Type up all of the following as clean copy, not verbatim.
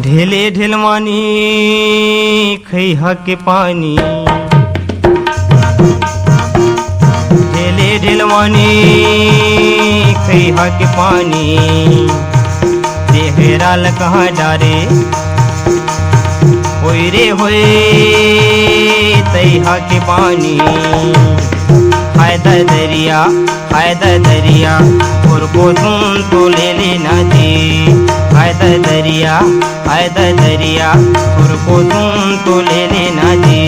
ढेले ढेलवानी खैहा के पानी, ढेले ढेलवानी खैहा के पानी, देहराल कहाँ डारे होय रे होय तैहा के पानी। हाय दरिया हाय दरिया और को तुम तो ले लेना जी। हाय दरिया और को तुम तो ले लेना जी।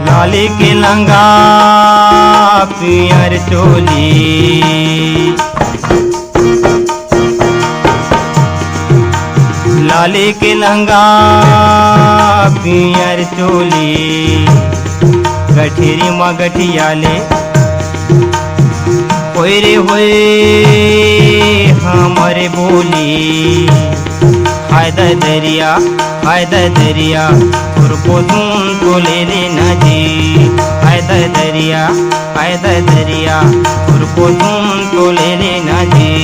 लाली के लंगा पियर चोली, लाली के लंगा पियर चोली, गठेरी माँ गठियाले होय रे होय हमारे बोली। हाय दरिया और को तुम तो ले लेना जी। हाय दरिया और को तुम तो ले लेना जी।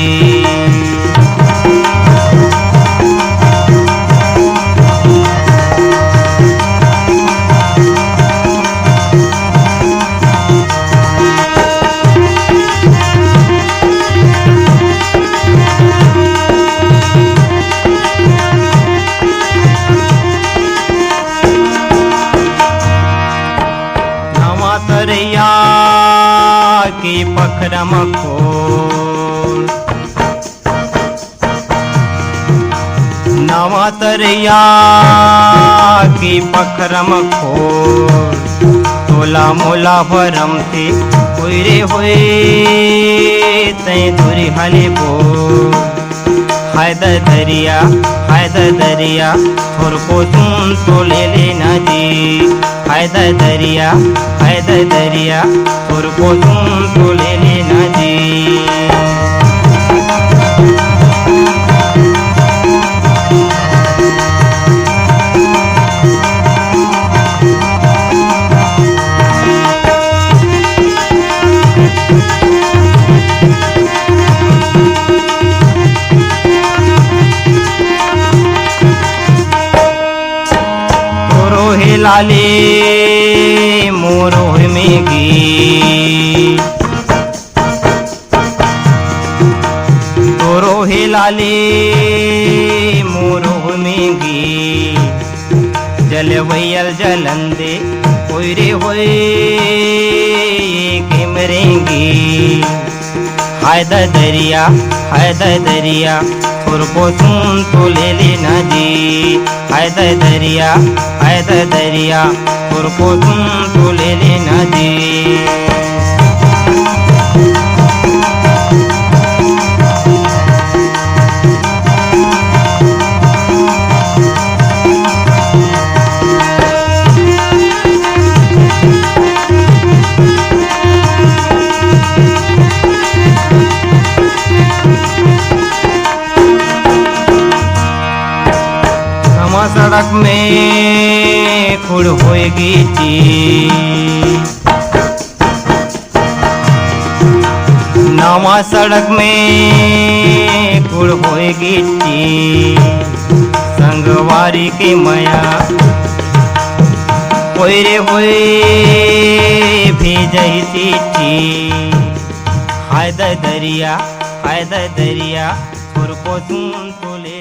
तरैया के पखरम खोल, नवा तरैया के पखरम खोल, तोला मोला भरम थे होय रे होय तै दूरी हले बोल। हाय दरिया और को तुम तो ले लेना जी। हाय दरिया और को तुम तो ले लेना जी। लाले मोरो मेगी, तोरो हे लाले मोरो मेगी, जलवैयल जलंदे होय रे होय के मरेंगी। हाय दरिया और को तुम तो ले लेना जी। हाय दरिया और को तुम तो ले लेना जी। सड़क में खुड़ होएगी ची, नवा सड़क में खुड़ होएगी ची, संगवारी की माया होय रे होय भेजही चिट्ठी। हाय दरिया और को तुम तो ले